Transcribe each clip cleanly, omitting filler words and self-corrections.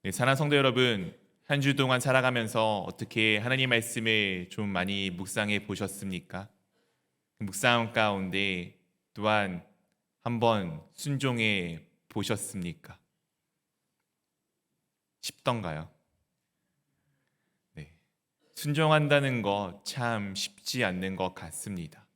네, 사랑하는 성도 여러분, 한 주 동안 살아가면서 어떻게 하나님 말씀을 좀 많이 묵상해 보셨습니까? 그 묵상 가운데 또한 한번 순종해 보셨습니까? 쉽던가요? 네. 순종한다는 거 참 쉽지 않는 것 같습니다.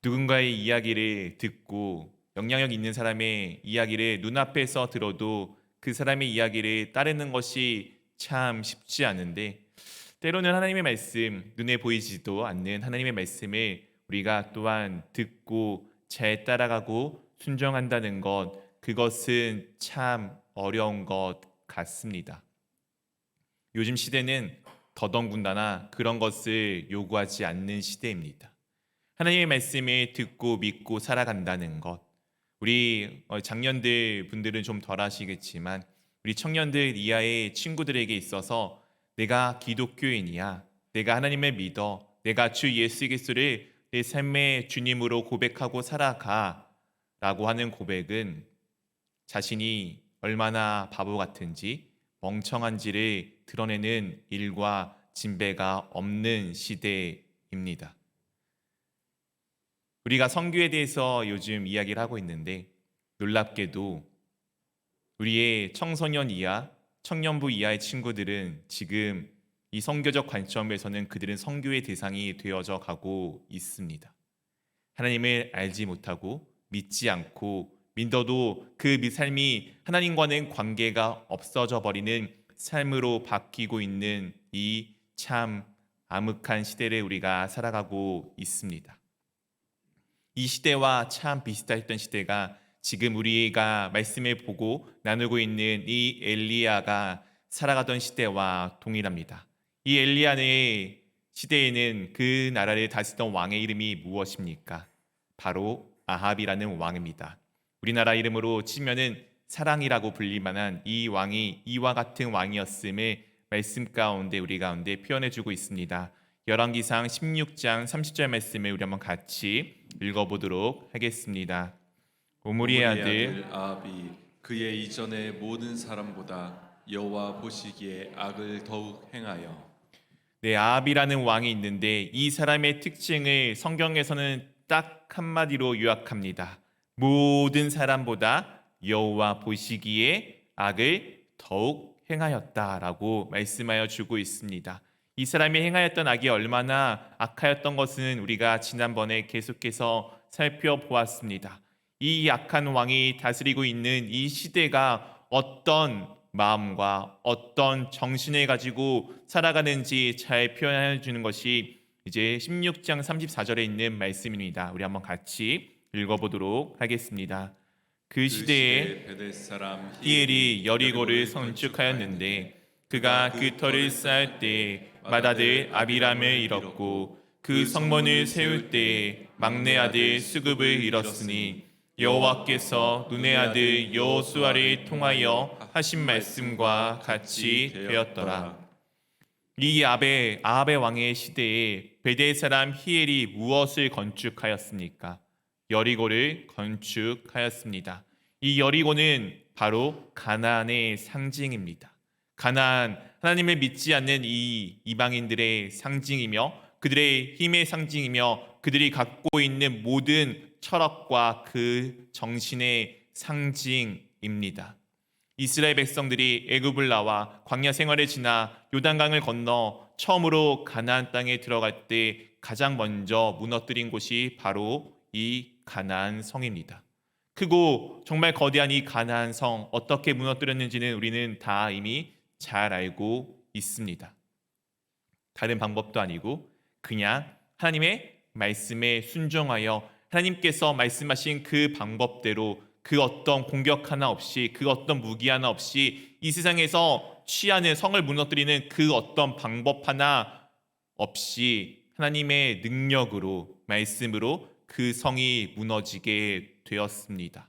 누군가의 이야기를 듣고 영향력 있는 사람의 이야기를 눈앞에서 들어도 그 사람의 이야기를 따르는 것이 참 쉽지 않은데 때로는 하나님의 말씀, 눈에 보이지도 않는 하나님의 말씀을 우리가 또한 듣고 잘 따라가고 순종한다는 것, 그것은 참 어려운 것 같습니다. 요즘 시대는 더더군다나 그런 것을 요구하지 않는 시대입니다. 하나님의 말씀을 듣고 믿고 살아간다는 것. 우리 장년들 분들은 좀 덜 하시겠지만 우리 청년들 이하의 친구들에게 있어서 내가 기독교인이야. 내가 하나님을 믿어. 내가 주 예수 그리스도를 내 삶의 주님으로 고백하고 살아가. 라고 하는 고백은 자신이 얼마나 바보 같은지 멍청한지를 드러내는 일과 진배가 없는 시대입니다. 우리가 선교에 대해서 요즘 이야기를 하고 있는데 놀랍게도 우리의 청소년 이하, 청년부 이하의 친구들은 지금 이 선교적 관점에서는 그들은 선교의 대상이 되어져 가고 있습니다. 하나님을 알지 못하고 믿지 않고 믿어도 그 삶이 하나님과는 관계가 없어져 버리는 삶으로 바뀌고 있는 이 참 암흑한 시대를 우리가 살아가고 있습니다. 이 시대와 참 비슷했던 시대가 지금 우리가 말씀을 보고 나누고 있는 이 엘리야가 살아가던 시대와 동일합니다. 이 엘리야의 시대에는 그 나라를 다스리던 왕의 이름이 무엇입니까? 바로 아합이라는 왕입니다. 우리나라 이름으로 치면은 사랑이라고 불릴 만한 이 왕이 이와 같은 왕이었음을 말씀 가운데 우리 가운데 표현해 주고 있습니다. 열왕기상 16장 30절 말씀을 우리 한번 같이 읽어보도록 하겠습니다. 오므리의 오므리의 아들 아들 아합이 그의 이전의 모든 사람보다 여호와 보시기에 악을 더욱 행하여 아합이라는 왕이 있는데 이 사람의 특징을 성경에서는 딱 한마디로 요약합니다. 모든 사람보다 여호와 보시기에 악을 더욱 행하였다라고 말씀하여 주고 있습니다. 이 사람이 행하였던 악이 얼마나 악하였던 것은 우리가 지난번에 계속해서 살펴보았습니다. 이 악한 왕이 다스리고 있는 이 시대가 어떤 마음과 어떤 정신을 가지고 살아가는지 잘 표현해 주는 것이 이제 16장 34절에 있는 말씀입니다. 우리 한번 같이 읽어보도록 하겠습니다. 그 그 시대에 시대에 베델 사람 히엘이 히엘이 여리고를 여리고를 건축하였는데 건축하였는데 그가 그가 그 그 터를 터를 쌓을 쌓을 때 때 맏아들 맏아들 아비람을 아비람을 잃었고 잃었고 그 그 성문을 성문을 세울 세울 때 때 막내 막내 아들 아들 수급을 수급을 잃었으니 잃었으니 여호와께서 여호와께서 눈의 눈의 아들 아들 여호수아를 여호수아를 통하여 통하여 하신 하신 말씀과 말씀과 같이 같이 되었더라. 되었더라. 이 아합의 왕의 시대에 베델 사람 히엘이 무엇을 건축하였습니까? 여리고를 건축하였습니다. 이 여리고는 바로 가나안의 상징입니다. 가나안, 하나님을 믿지 않는 이 이방인들의 상징이며 그들의 힘의 상징이며 그들이 갖고 있는 모든 철학과 그 정신의 상징입니다. 이스라엘 백성들이 애굽을 나와 광야 생활을 지나 요단강을 건너 처음으로 가나안 땅에 들어갈 때 가장 먼저 무너뜨린 곳이 바로 이 가나안 성입니다. 크고 정말 거대한 이 가나안 성 어떻게 무너뜨렸는지는 우리는 다 이미 잘 알고 있습니다. 다른 방법도 아니고 그냥 하나님의 말씀에 순종하여 하나님께서 말씀하신 그 방법대로 그 어떤 공격 하나 없이 그 어떤 무기 하나 없이 이 세상에서 취하는 성을 무너뜨리는 그 어떤 방법 하나 없이 하나님의 능력으로 말씀으로 그 성이 무너지게 되었습니다.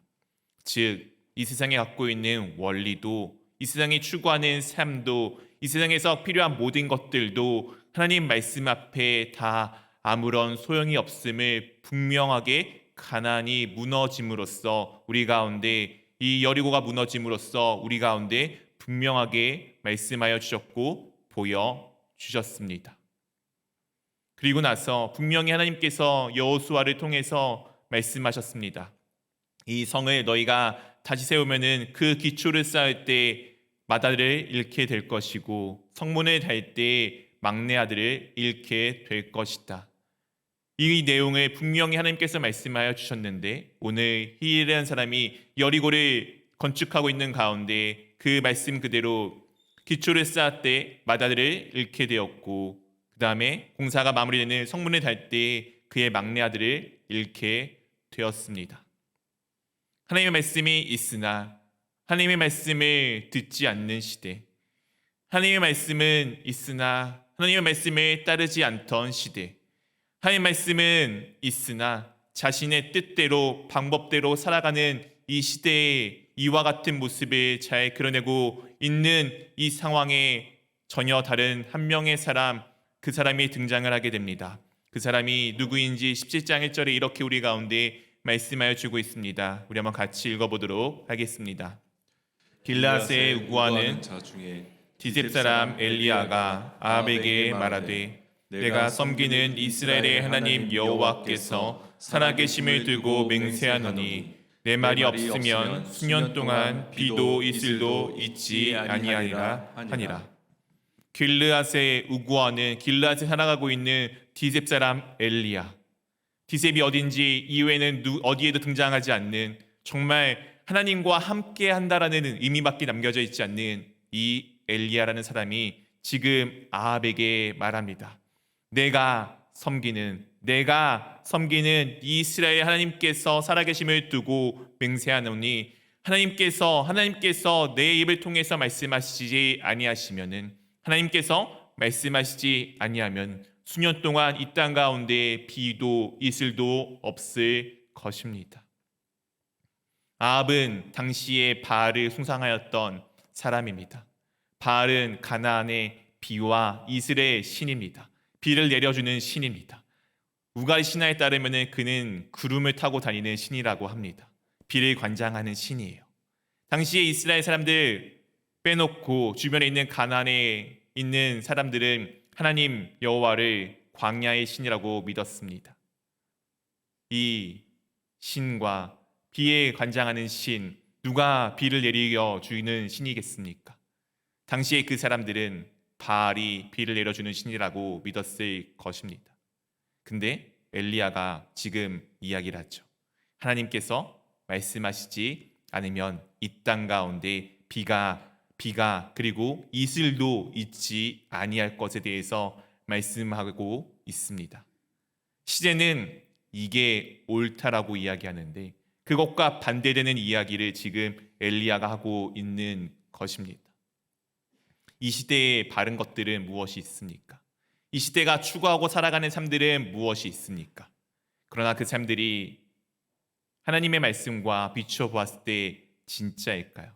즉, 이 세상에 갖고 있는 원리도 이 세상이 추구하는 삶도 이 세상에서 필요한 모든 것들도 하나님 말씀 앞에 다 아무런 소용이 없음을 분명하게 가나안이 무너짐으로써 우리 가운데 이 여리고가 무너짐으로써 우리 가운데 분명하게 말씀하여 주셨고 보여 주셨습니다. 그리고 나서 분명히 하나님께서 여호수아를 통해서 말씀하셨습니다. 이 성을 너희가 다시 세우면은 그 기초를 쌓을 때 맏아들을 잃게 될 것이고 성문을 달 때 막내 아들을 잃게 될 것이다. 이 내용을 분명히 하나님께서 말씀하여 주셨는데 오늘 히일이라는 사람이 여리고를 건축하고 있는 가운데 그 말씀 그대로 기초를 쌓았때 맏아들을 잃게 되었고 그 다음에 공사가 마무리되는 성문을 달 때 그의 막내 아들을 잃게 되었습니다. 하나님의 말씀이 있으나 하나님의 말씀을 듣지 않는 시대, 하나님의 말씀은 있으나 하나님의 말씀을 따르지 않던 시대, 하나님의 말씀은 있으나 자신의 뜻대로 방법대로 살아가는 이 시대에 이와 같은 모습을 잘 그려내고 있는 이 상황에 전혀 다른 한 명의 사람, 그 사람이 등장을 하게 됩니다. 그 사람이 누구인지 17장 1절에 이렇게 우리 가운데 말씀하여 주고 있습니다. 우리 한번 같이 읽어보도록 하겠습니다. 길르앗에 우구하는 자 중에 디셉 사람 엘리야가 아합에게 말하되 내가 섬기는 이스라엘의 하나님 여호와께서 살아계심을 두고 맹세하노니 내 말이 없으면 수년 동안 비도 이슬도 있지 아니하리라 하니라. 길르앗에 우구하는 길르앗에 살아가고 있는 디셉 사람 엘리야. 디셉이 어딘지 이후에는 어디에도 등장하지 않는 정말 하나님과 함께 한다라는 의미밖에 남겨져 있지 않는 이 엘리야라는 사람이 지금 아합에게 말합니다. 내가 섬기는 이스라엘 하나님께서 살아계심을 두고 맹세하노니 하나님께서 내 입을 통해서 말씀하시지 아니하시면은 하나님께서 말씀하시지 아니하면 수년 동안 이 땅 가운데 비도 이슬도 없을 것입니다. 아합은 당시에 바알을 숭상하였던 사람입니다. 바알은 가나안의 비와 이슬의 신입니다. 비를 내려주는 신입니다. 우갈 신화에 따르면 그는 구름을 타고 다니는 신이라고 합니다. 비를 관장하는 신이에요. 당시에 이스라엘 사람들 빼놓고 주변에 있는 가나안에 있는 사람들은 하나님 여호와를 광야의 신이라고 믿었습니다. 이 신과 비에 관장하는 신, 누가 비를 내려 주는 신이겠습니까? 당시에 그 사람들은 바알이 비를 내려주는 신이라고 믿었을 것입니다. 근데 엘리야가 지금 이야기를 하죠. 하나님께서 말씀하시지 않으면 이 땅 가운데 비가 그리고 이슬도 있지 아니할 것에 대해서 말씀하고 있습니다. 시제는 이게 옳다라고 이야기하는데 그것과 반대되는 이야기를 지금 엘리야가 하고 있는 것입니다. 이 시대에 바른 것들은 무엇이 있습니까? 이 시대가 추구하고 살아가는 삶들은 무엇이 있습니까? 그러나 그 삶들이 하나님의 말씀과 비추어 보았을 때 진짜일까요?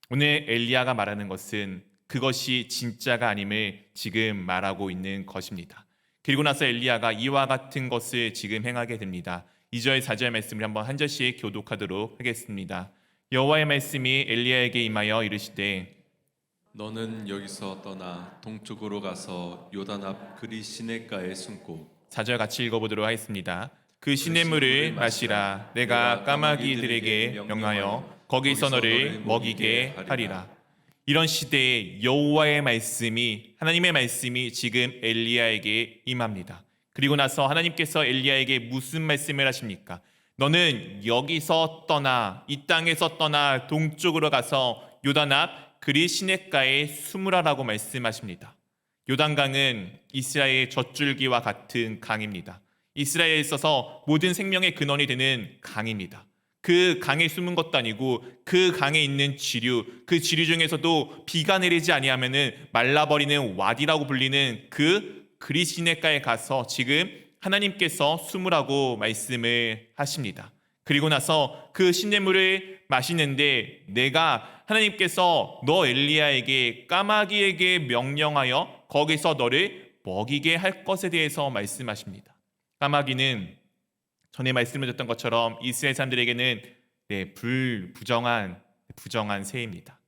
오늘 엘리야가 말하는 것은 그것이 진짜가 아님을 지금 말하고 있는 것입니다. 그리고 나서 엘리야가 이와 같은 것을 지금 행하게 됩니다. 2절 4절 말씀을 한번 한 절씩 교독하도록 하겠습니다. 여호와의 말씀이 엘리야에게 임하여 이르시되 너는 여기서 떠나 동쪽으로 가서 요단 앞 그리 시냇가에 숨고 4절 같이 읽어보도록 하겠습니다. 그 시냇물을 마시라. 내가 까마귀들에게 명하여 거기서 너를 먹이게 하리라. 이런 시대에 여호와의 말씀이 하나님의 말씀이 지금 엘리야에게 임합니다. 그리고 나서 하나님께서 엘리야에게 무슨 말씀을 하십니까? 너는 여기서 떠나 이 땅에서 떠나 동쪽으로 가서 요단 앞 그리 시냇가에 숨으라라고 말씀하십니다. 요단강은 이스라엘의 젖줄기와 같은 강입니다. 이스라엘에 있어서 모든 생명의 근원이 되는 강입니다. 그 강에 숨은 것도 아니고 그 강에 있는 지류, 그 지류 중에서도 비가 내리지 아니하면은 말라버리는 와디라고 불리는 그 그리시네가에 가서 지금 하나님께서 숨으라고 말씀을 하십니다. 그리고 나서 그 시냇물을 마시는데 내가 하나님께서 너 엘리야에게 까마귀에게 명령하여 거기서 너를 먹이게 할 것에 대해서 말씀하십니다. 까마귀는 전에 말씀을 드렸던 것처럼 이스라엘 사람들에게는 부정한 새입니다.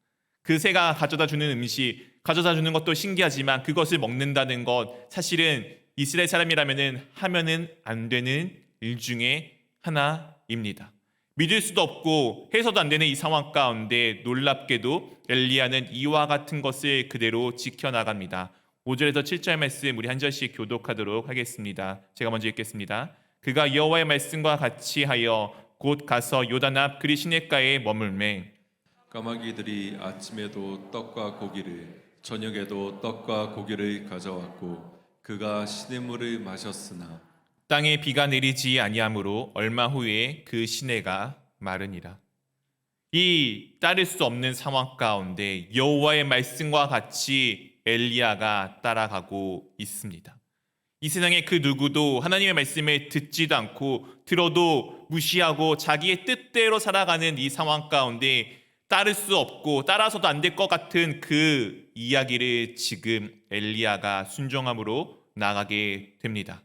그 새가 가져다 주는 음식, 가져다 주는 것도 신기하지만 그것을 먹는다는 것, 사실은 이스라엘 사람이라면은 하면은 안 되는 일 중에 하나입니다. 믿을 수도 없고 해서도 안 되는 이 상황 가운데 놀랍게도 엘리야는 이와 같은 것을 그대로 지켜나갑니다. 5절에서 7절 말씀 우리 한 절씩 교독하도록 하겠습니다. 제가 먼저 읽겠습니다. 그가 여호와의 말씀과 같이 하여 곧 가서 요단 앞 그리 시냇가에 머물매 까마귀들이 아침에도 떡과 고기를 저녁에도 떡과 고기를 가져왔고 그가 시냇물을 마셨으나 땅에 비가 내리지 아니하므로 얼마 후에 그 시내가 마르니라. 이 따를 수 없는 상황 가운데 여호와의 말씀과 같이 엘리야가 따라가고 있습니다. 이 세상에 그 누구도 하나님의 말씀을 듣지도 않고 들어도 무시하고 자기의 뜻대로 살아가는 이 상황 가운데 따를 수 없고 따라서도 안 될 것 같은 그 이야기를 지금 엘리야가 순종함으로 나가게 됩니다.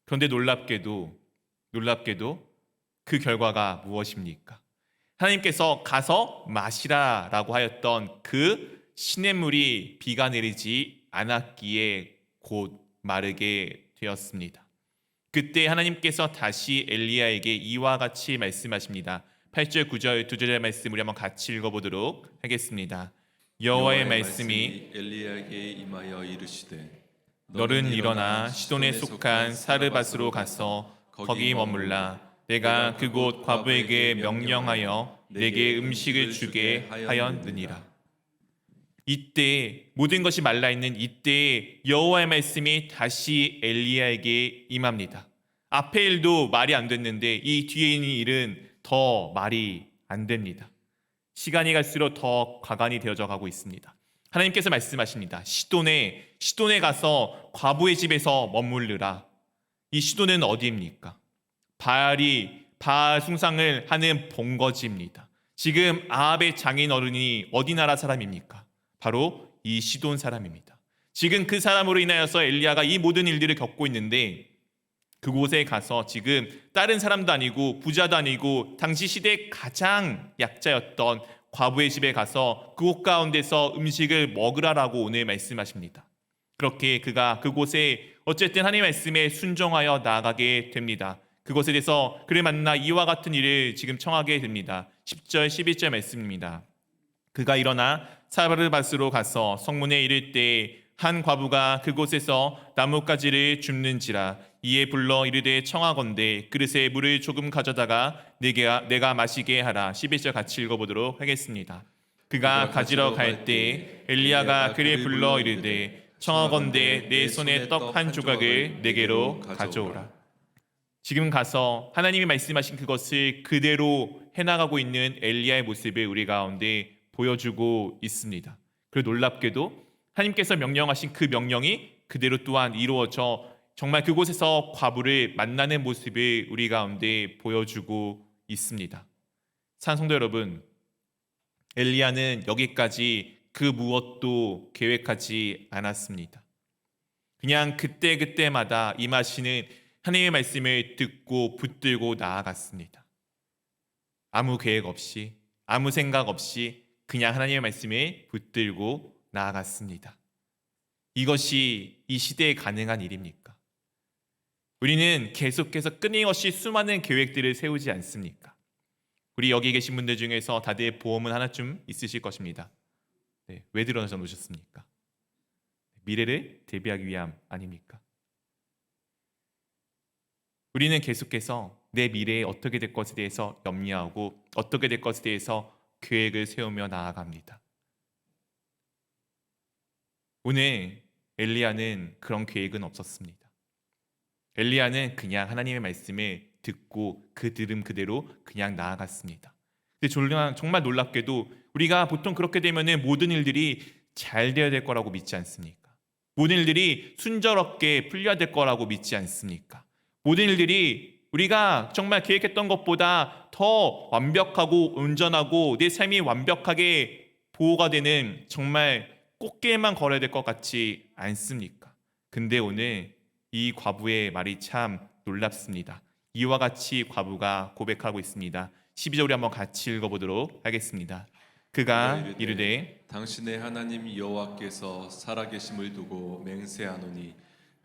그런데 놀랍게도 그 결과가 무엇입니까? 하나님께서 가서 마시라라고 하였던 그 시냇물이 비가 내리지 않았기에 곧 마르게 되었습니다. 그때 하나님께서 다시 엘리야에게 이와 같이 말씀하십니다. 8절 9절 두 절의 말씀 우리 한번 같이 읽어보도록 하겠습니다. 여호와의 말씀이 엘리야에게 임하여 이르시되 너는 일어나 시돈에 속한 사르밧으로 가서 거기 머물라. 내가 그곳 과부에게 명령하여 내게 음식을 주게 하였느니라. 이때 모든 것이 말라 있는 이때에 여호와의 말씀이 다시 엘리야에게 임합니다. 앞의 일도 말이 안 됐는데 이 뒤에 있는 일은 더 말이 안 됩니다. 시간이 갈수록 더 가관이 되어져 가고 있습니다. 하나님께서 말씀하십니다. 시돈에 가서 과부의 집에서 머무르라. 이 시돈은 어디입니까? 바알 숭상을 하는 본거지입니다. 지금 아합의 장인 어른이 어디 나라 사람입니까? 바로 이 시돈 사람입니다. 지금 그 사람으로 인하여서 엘리야가 이 모든 일들을 겪고 있는데 그곳에 가서 지금 다른 사람도 아니고 부자도 아니고 당시 시대의 가장 약자였던 과부의 집에 가서 그곳 가운데서 음식을 먹으라라고 오늘 말씀하십니다. 그렇게 그가 그곳에 어쨌든 하나님의 말씀에 순종하여 나아가게 됩니다. 그곳에 대해서 그를 만나 이와 같은 일을 지금 청하게 됩니다. 10절 11절 말씀입니다. 그가 일어나 사르밧으로 가서 성문에 이를 때 한 과부가 그곳에서 나뭇가지를 줍는지라. 이에 불러 이르되 청하건대 그릇에 물을 조금 가져다가 내가 마시게 하라. 11절 같이 읽어보도록 하겠습니다. 그가 가지러 갈 때 엘리야가 그를 불러 이르되 청하건대 내 손에 떡 한 조각을 내게로 가져오라. 지금 가서 하나님이 말씀하신 그것을 그대로 해나가고 있는 엘리야의 모습을 우리 가운데 보여주고 있습니다. 그리고 놀랍게도 하나님께서 명령하신 그 명령이 그대로 또한 이루어져 정말 그곳에서 과부를 만나는 모습을 우리 가운데 보여주고 있습니다. 사랑하는 성도 여러분, 엘리야는 여기까지 그 무엇도 계획하지 않았습니다. 그냥 그때마다 임하시는 하나님의 말씀을 듣고 붙들고 나아갔습니다. 아무 계획 없이, 아무 생각 없이 그냥 하나님의 말씀에 붙들고 나아갔습니다. 이것이 이 시대에 가능한 일입니까? 우리는 계속해서 끊임없이 수많은 계획들을 세우지 않습니까? 우리 여기 계신 분들 중에서 다들 보험은 하나쯤 있으실 것입니다. 네, 왜 들어서 놓으셨습니까? 미래를 대비하기 위함 아닙니까? 우리는 계속해서 내 미래에 어떻게 될 것에 대해서 염려하고 어떻게 될 것에 대해서 계획을 세우며 나아갑니다. 오늘 엘리야는 그런 계획은 없었습니다. 엘리야는 그냥 하나님의 말씀을 듣고 그 들음 그대로 그냥 나아갔습니다. 근데 정말 놀랍게도 우리가 보통 그렇게 되면은 모든 일들이 잘 되어야 될 거라고 믿지 않습니까? 모든 일들이 순조롭게 풀려야 될 거라고 믿지 않습니까? 모든 일들이 우리가 정말 계획했던 것보다 더 완벽하고 온전하고 내 삶이 완벽하게 보호가 되는 정말 꽃길만 걸어야 될 것 같지 않습니까? 근데 오늘 이 과부의 말이 참 놀랍습니다. 이와 같이 과부가 고백하고 있습니다. 12절 우리 한번 같이 읽어보도록 하겠습니다. 그가 이르되 당신의 하나님 여호와께서 살아계심을 두고 맹세하노니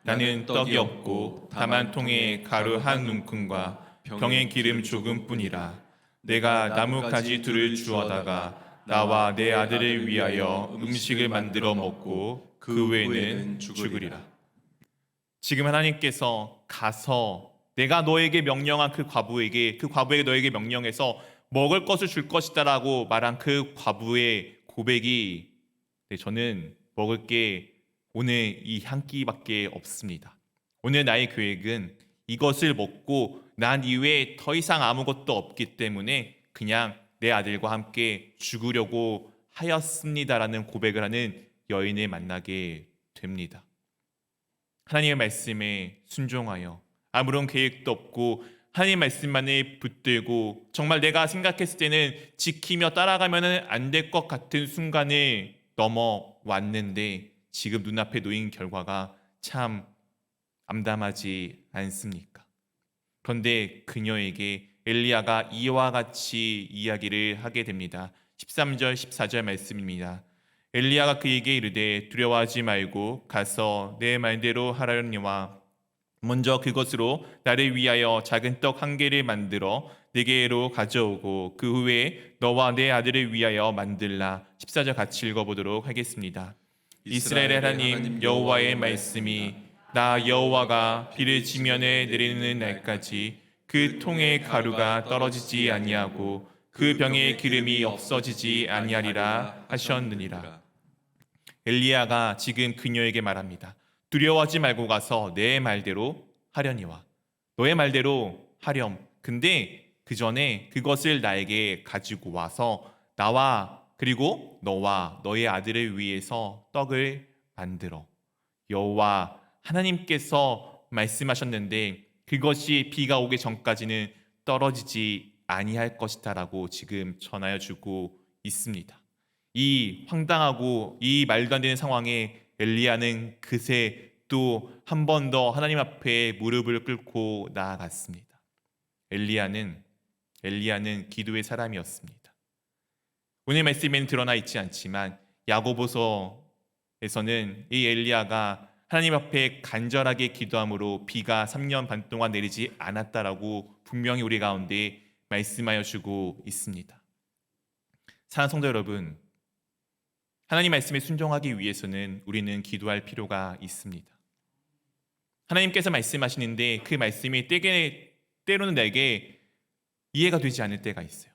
나는 떡이 없고 다만 통에 가루 한 움큼과 병에 기름 조금뿐이라. 내가 나뭇가지 둘을 주어다가 나와 내 아들을 위하여 음식을 만들어 먹고 그 후에는 죽으리라. 지금 하나님께서 가서 내가 너에게 명령한 그 과부에게 너에게 명령해서 먹을 것을 줄 것이다라고 말한 그 과부의 고백이 저는 먹을 게 오늘 이 한 끼밖에 없습니다. 오늘 나의 계획은 이것을 먹고 난 이외에 더 이상 아무것도 없기 때문에 그냥 내 아들과 함께 죽으려고 하였습니다라는 고백을 하는 여인을 만나게 됩니다. 하나님의 말씀에 순종하여 아무런 계획도 없고 하나님의 말씀만을 붙들고 정말 내가 생각했을 때는 지키며 따라가면 안 될 것 같은 순간을 넘어왔는데 지금 눈앞에 놓인 결과가 참 암담하지 않습니까? 그런데 그녀에게 엘리야가 이와 같이 이야기를 하게 됩니다. 13절 14절 말씀입니다. 엘리야가 그에게 이르되 두려워하지 말고 가서 내 말대로 하라니와 먼저 그것으로 나를 위하여 작은 떡 한 개를 만들어 내게로 가져오고 그 후에 너와 내 아들을 위하여 만들라. 14절 같이 읽어보도록 하겠습니다. 이스라엘의 하나님 여호와의 말씀이 나 여호와가 비를 지면에 내리는 날까지 그 통에 가루가 떨어지지 아니하고 그 병에 기름이 없어지지 아니하리라 하셨느니라. 엘리야가 지금 그녀에게 말합니다. 두려워하지 말고 가서 내 말대로 하려니와. 너의 말대로 하렴. 근데 그 전에 그것을 나에게 가지고 와서 나와 그리고 너와 너의 아들을 위해서 떡을 만들어. 여호와 하나님께서 말씀하셨는데 그것이 비가 오기 전까지는 떨어지지 아니할 것이다라고 지금 전하여 주고 있습니다. 이 황당하고 이 말도 안 되는 상황에 엘리야는 그새 또 한 번 더 하나님 앞에 무릎을 꿇고 나아갔습니다. 엘리야는 기도의 사람이었습니다. 오늘 말씀에는 드러나 있지 않지만 야고보서에서는 이 엘리야가 하나님 앞에 간절하게 기도함으로 비가 3년 반 동안 내리지 않았다라고 분명히 우리 가운데 말씀하여 주고 있습니다. 사랑하는 성도 여러분, 하나님 말씀에 순종하기 위해서는 우리는 기도할 필요가 있습니다. 하나님께서 말씀하시는데 그 말씀이 때로는 내게 이해가 되지 않을 때가 있어요.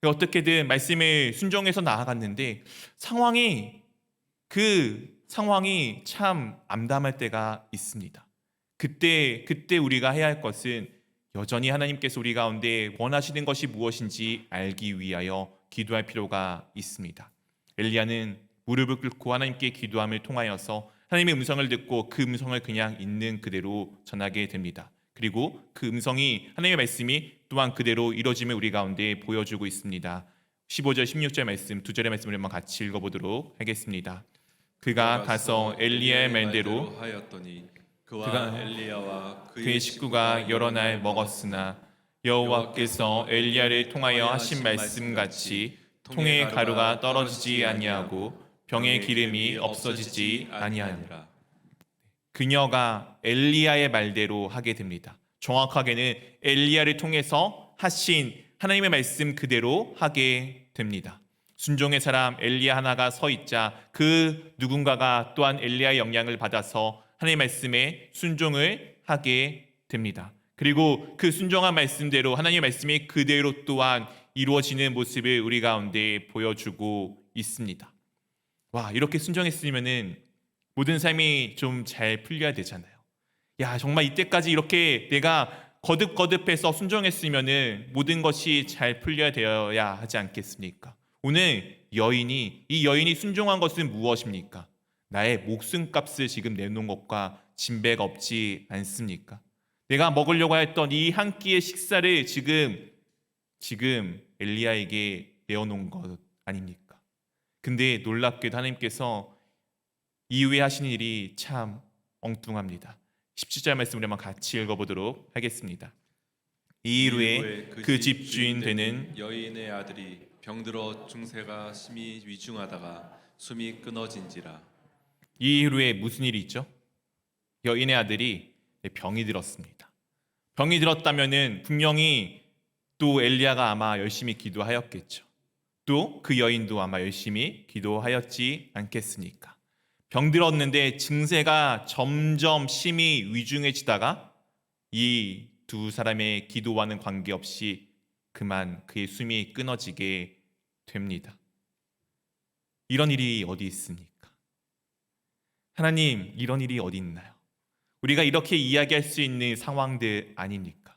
어떻게든 말씀에 순종해서 나아갔는데 그 상황이 참 암담할 때가 있습니다. 그때 우리가 해야 할 것은 여전히 하나님께서 우리 가운데 원하시는 것이 무엇인지 알기 위하여 기도할 필요가 있습니다. 엘리야는 무릎을 꿇고 하나님께 기도함을 통하여서 하나님의 음성을 듣고 그 음성을 그냥 있는 그대로 전하게 됩니다. 그리고 그 음성이 하나님의 말씀이 또한 그대로 이루어짐을 우리 가운데 보여주고 있습니다. 15절 16절 말씀 두 절의 말씀을 한번 같이 읽어보도록 하겠습니다. 그가 가서 엘리야의 말대로 하였더니 그가 엘리야와 그의 식구가 여러 날 먹었으나 여호와께서 엘리야를 통하여 하신 말씀같이 통에 가루가 떨어지지 아니하고 병에 기름이 없어지지 아니하니라. 그녀가 엘리야의 말대로 하게 됩니다. 정확하게는 엘리야를 통해서 하신 하나님의 말씀 그대로 하게 됩니다. 순종의 사람 엘리야 하나가 서 있자 그 누군가가 또한 엘리야의 영향을 받아서 하나님의 말씀에 순종을 하게 됩니다. 그리고 그 순종한 말씀대로 하나님의 말씀이 그대로 또한 이루어지는 모습을 우리 가운데 보여주고 있습니다. 와, 이렇게 순종했으면은 모든 삶이 좀 잘 풀려야 되잖아요. 야, 정말 이때까지 이렇게 내가 거듭거듭해서 순종했으면은 모든 것이 잘 풀려야 되어야 하지 않겠습니까? 오늘 이 여인이 순종한 것은 무엇입니까? 나의 목숨값을 지금 내놓은 것과 진배가 없지 않습니까? 내가 먹으려고 했던 이 한 끼의 식사를 지금 엘리야에게 내어놓은 것 아닙니까? 근데 놀랍게도 하나님께서 이후에 하시는 일이 참 엉뚱합니다. 17절 말씀을 한번 같이 읽어보도록 하겠습니다. 이 이후에 그 집주인 되는 여인의 아들이 병들어 중세가 심히 위중하다가 숨이 끊어진지라. 이 후에 무슨 일이 있죠? 여인의 아들이 병이 들었습니다. 병이 들었다면은 분명히 또 엘리야가 아마 열심히 기도하였겠죠. 또 그 여인도 아마 열심히 기도하였지 않겠습니까? 병들었는데 증세가 점점 심히 위중해지다가 이 두 사람의 기도와는 관계없이 그만 그의 숨이 끊어지게 됩니다. 이런 일이 어디 있습니까? 하나님, 이런 일이 어디 있나요? 우리가 이렇게 이야기할 수 있는 상황들 아닙니까?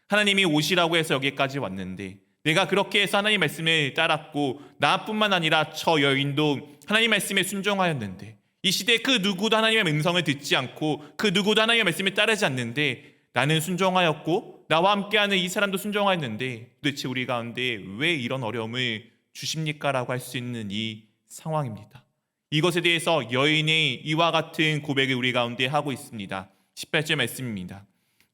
하나님이 오시라고 해서 여기까지 왔는데 내가 그렇게 해서 하나님 말씀을 따랐고 나뿐만 아니라 저 여인도 하나님 말씀에 순종하였는데 이 시대에 그 누구도 하나님의 음성을 듣지 않고 그 누구도 하나님의 말씀을 따르지 않는데 나는 순종하였고 나와 함께하는 이 사람도 순종하였는데 도대체 우리 가운데 왜 이런 어려움을 주십니까? 라고 할 수 있는 이 상황입니다. 이것에 대해서 여인의 이와 같은 고백을 우리 가운데 하고 있습니다. 18절 말씀입니다.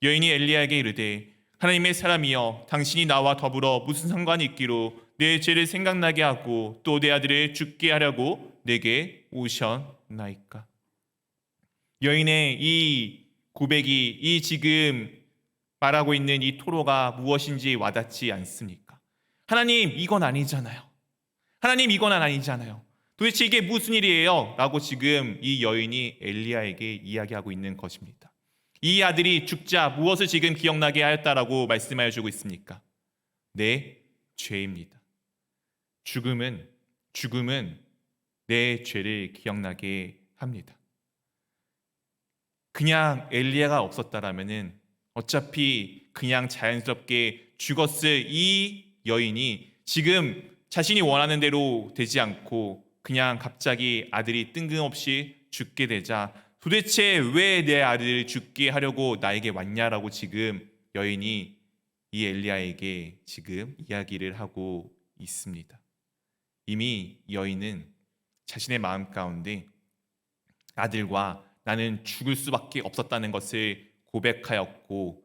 여인이 엘리야에게 이르되 하나님의 사람이여 당신이 나와 더불어 무슨 상관이 있기로 내 죄를 생각나게 하고 또 내 아들을 죽게 하려고 내게 오셨나이까. 여인의 이 고백이 이 지금 말하고 있는 이 토로가 무엇인지 와닿지 않습니까? 하나님 이건 아니잖아요. 하나님 이건 아니잖아요. 도대체 이게 무슨 일이에요? 라고 지금 이 여인이 엘리야에게 이야기하고 있는 것입니다. 이 아들이 죽자 무엇을 지금 기억나게 하였다라고 말씀하여 주고 있습니까? 내 죄입니다. 죽음은 내 죄를 기억나게 합니다. 그냥 엘리야가 없었다라면은 어차피 그냥 자연스럽게 죽었을 이 여인이 지금 자신이 원하는 대로 되지 않고 그냥 갑자기 아들이 뜬금없이 죽게 되자 도대체 왜 내 아들을 죽게 하려고 나에게 왔냐라고 지금 여인이 이 엘리야에게 지금 이야기를 하고 있습니다. 이미 여인은 자신의 마음 가운데 아들과 나는 죽을 수밖에 없었다는 것을 고백하였고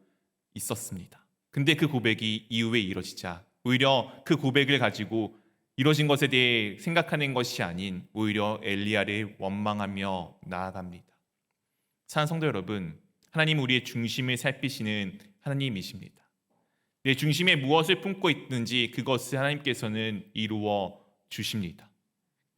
있었습니다. 근데 그 고백이 이후에 이뤄지자 오히려 그 고백을 가지고 이뤄진 것에 대해 생각하는 것이 아닌 오히려 엘리야를 원망하며 나아갑니다. 사랑하는 성도 여러분, 하나님은 우리의 중심을 살피시는 하나님이십니다. 내 중심에 무엇을 품고 있는지 그것을 하나님께서는 이루어 주십니다.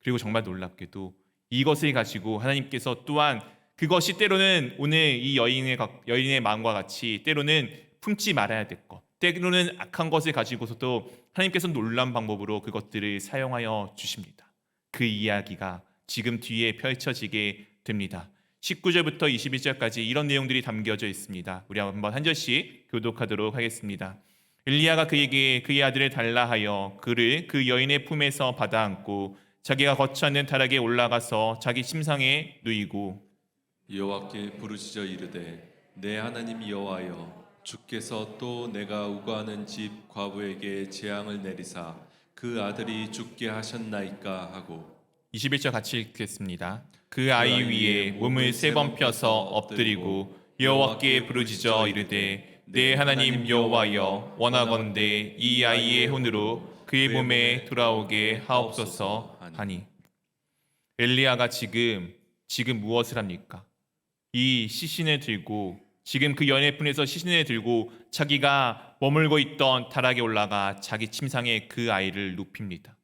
그리고 정말 놀랍게도 이것을 가지고 하나님께서 또한 그것이 때로는 오늘 이 여인의 마음과 같이 때로는 품지 말아야 될 것, 때로는 악한 것을 가지고서도 하나님께서 놀라운 방법으로 그것들을 사용하여 주십니다. 그 이야기가 지금 뒤에 펼쳐지게 됩니다. 19절부터 21절까지 이런 내용들이 담겨져 있습니다. 우리 한번 한 절씩 교독하도록 하겠습니다. 엘리야가 그에게 그의 아들을 달라 하여 그를 그 여인의 품에서 받아 안고 자기가 거처하는 타락에 올라가서 자기 침상에 누이고 여호와께 부르짖어 이르되 내 하나님 여호와여 주께서 또 내가 우거하는 집 과부에게 재앙을 내리사 그 아들이 죽게 하셨나이까 하고 21절 같이 읽겠습니다. 그 아이 위에 몸을 3번 펴서 엎드리고 여호와께 부르짖어 이르되 내 하나님 여호와여 원하건대 이 아이의 혼으로 그의 몸에 돌아오게 하옵소서 하니. 엘리야가 지금 무엇을 합니까? 이 시신을 들고 지금 그 여인의 품에서 시신을 들고 자기가 머물고 있던 타락에 올라가 자기 침상에 그 아이를 눕힙니다.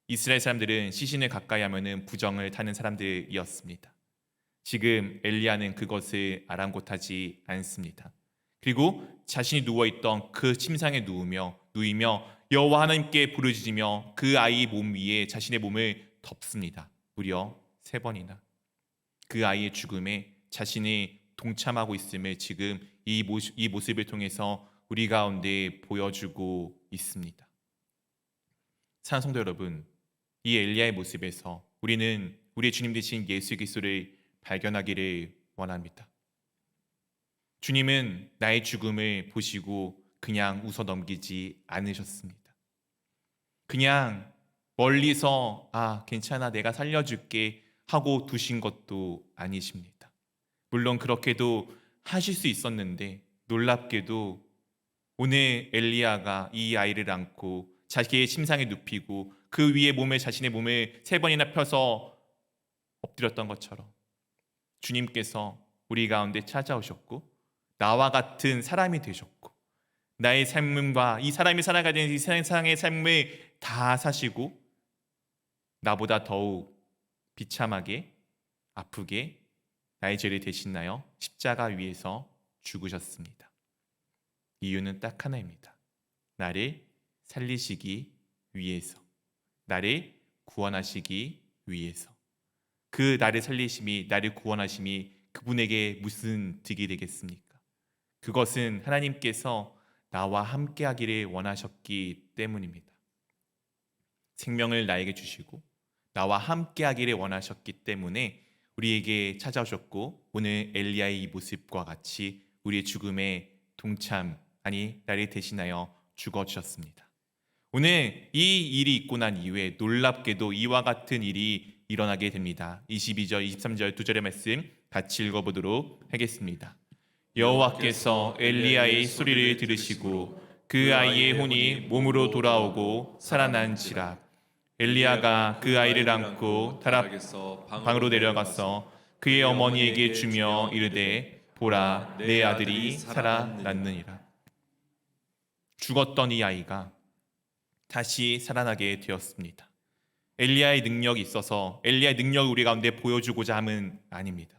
이스라엘 사람들은 시신을 가까이 하면은 부정을 타는 사람들이었습니다. 지금 엘리야는 그것을 아랑곳하지 않습니다. 그리고 자신이 누워있던 그 침상에 누이며 여호와 하나님께 부르짖으며 그 아이 몸 위에 자신의 몸을 덮습니다. 무려 3번이나. 그 아이의 죽음에 자신이 동참하고 있음을 지금 이 모습을 통해서 우리 가운데 보여주고 있습니다. 사랑하는 성도 여러분, 이 엘리야의 모습에서 우리는 우리의 주님 되신 예수 그리스도를 발견하기를 원합니다. 주님은 나의 죽음을 보시고 그냥 웃어 넘기지 않으셨습니다. 그냥 멀리서 괜찮아 내가 살려줄게 하고 두신 것도 아니십니다. 물론 그렇게도 하실 수 있었는데 놀랍게도 오늘 엘리야가 이 아이를 안고 자기의 침상에 눕히고 그 위에 자신의 몸을 3번이나 펴서 엎드렸던 것처럼 주님께서 우리 가운데 찾아오셨고 나와 같은 사람이 되셨고 나의 삶과 이 사람이 살아가는 이 세상의 삶을 다 사시고 나보다 더욱 비참하게 아프게 나의 죄를 대신하여 십자가 위에서 죽으셨습니다. 이유는 딱 하나입니다. 나를 살리시기 위해서, 나를 구원하시기 위해서. 그 나를 살리심이, 나를 구원하심이 그분에게 무슨 득이 되겠습니까? 그것은 하나님께서 나와 함께 하기를 원하셨기 때문입니다. 생명을 나에게 주시고 나와 함께 하기를 원하셨기 때문에 우리에게 찾아오셨고 오늘 엘리야의 이 모습과 같이 우리의 죽음에 나를 대신하여 죽어주셨습니다. 오늘 이 일이 있고 난 이후에 놀랍게도 이와 같은 일이 일어나게 됩니다. 22절, 23절 두 절의 말씀 같이 읽어보도록 하겠습니다. 여호와께서 엘리야의 소리를 들으시고 그 아이의 혼이 몸으로 돌아오고 살아난지라. 엘리야가 그 아이를 안고 다락방으로 방으로 내려가서 그의 어머니에게 주며 이르되 보라 내 아들이 살아났느니라. 죽었던 이 아이가 다시 살아나게 되었습니다. 엘리야의 능력이 있어서 엘리야의 능력을 우리 가운데 보여주고자 함은 아닙니다.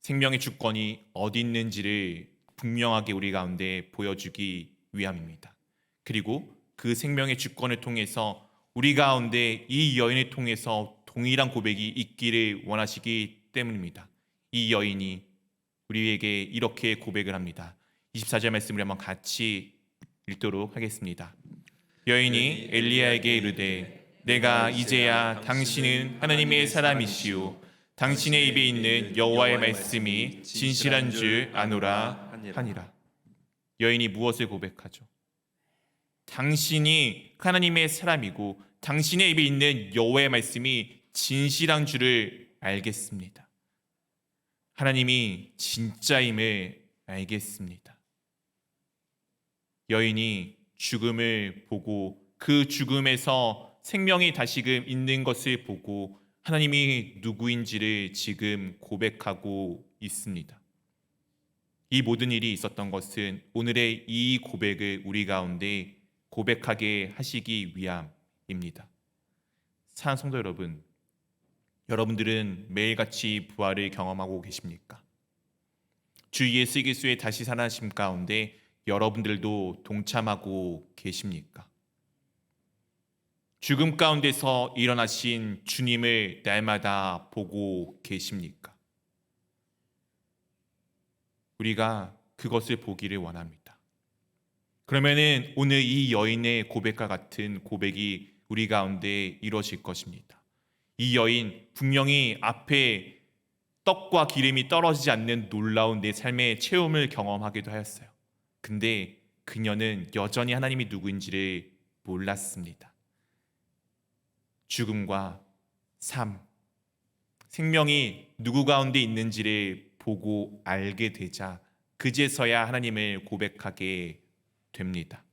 생명의 주권이 어디 있는지를 분명하게 우리 가운데 보여주기 위함입니다. 그리고 그 생명의 주권을 통해서 우리 가운데 이 여인을 통해서 동일한 고백이 있기를 원하시기 때문입니다. 이 여인이 우리에게 이렇게 고백을 합니다. 24절 말씀을 한번 같이 읽도록 하겠습니다. 여인이 엘리야에게 이르되 내가 이제야 당신은 하나님의 사람이시오 당신의 입에 있는 여호와의 말씀이 진실한 줄 아노라 하니라. 여인이 무엇을 고백하죠? 당신이 하나님의 사람이고 당신의 입에 있는 여호와의 말씀이 진실한 줄을 알겠습니다. 하나님이 진짜임을 알겠습니다. 여인이 죽음을 보고 그 죽음에서 생명이 다시금 있는 것을 보고 하나님이 누구인지를 지금 고백하고 있습니다. 이 모든 일이 있었던 것은 오늘의 이 고백을 우리 가운데 고백하게 하시기 위함입니다. 사랑하는 성도 여러분, 여러분들은 매일같이 부활을 경험하고 계십니까? 주 예수 그리스도의 다시 살아나심 가운데 여러분들도 동참하고 계십니까? 죽음 가운데서 일어나신 주님을 날마다 보고 계십니까? 우리가 그것을 보기를 원합니다. 그러면은 오늘 이 여인의 고백과 같은 고백이 우리 가운데 이루어질 것입니다. 이 여인 분명히 앞에 떡과 기름이 떨어지지 않는 놀라운 내 삶의 체험을 경험하기도 하였어요. 근데 그녀는 여전히 하나님이 누구인지를 몰랐습니다. 죽음과 삶, 생명이 누구 가운데 있는지를 보고 알게 되자 그제서야 하나님을 고백하게 됩니다.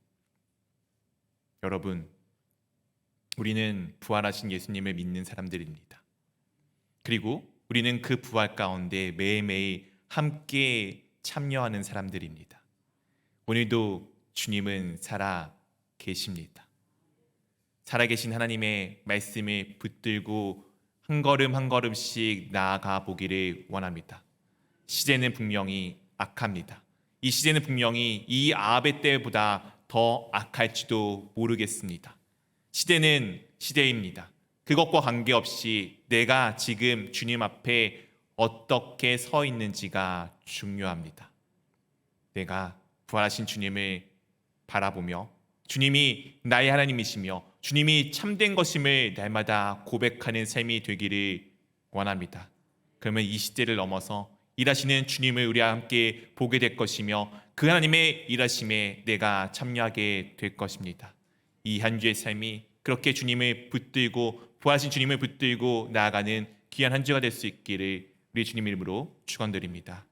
여러분, 우리는 부활하신 예수님을 믿는 사람들입니다. 그리고 우리는 그 부활 가운데 매일매일 함께 참여하는 사람들입니다. 오늘도 주님은 살아 계십니다. 살아계신 하나님의 말씀을 붙들고 한 걸음 한 걸음씩 나아가 보기를 원합니다. 시대는 분명히 악합니다. 이 시대는 분명히 이 아합의 때보다 더 악할지도 모르겠습니다. 시대는 시대입니다. 그것과 관계없이 내가 지금 주님 앞에 어떻게 서 있는지가 중요합니다. 내가 부활하신 주님을 바라보며 주님이 나의 하나님이시며 주님이 참된 것임을 날마다 고백하는 삶이 되기를 원합니다. 그러면 이 시대를 넘어서 일하시는 주님을 우리와 함께 보게 될 것이며 그 하나님의 일하심에 내가 참여하게 될 것입니다. 이 한 주의 삶이 그렇게 주님을 붙들고 부활하신 주님을 붙들고 나아가는 귀한 한 주가 될 수 있기를 우리 주님 이름으로 축원드립니다.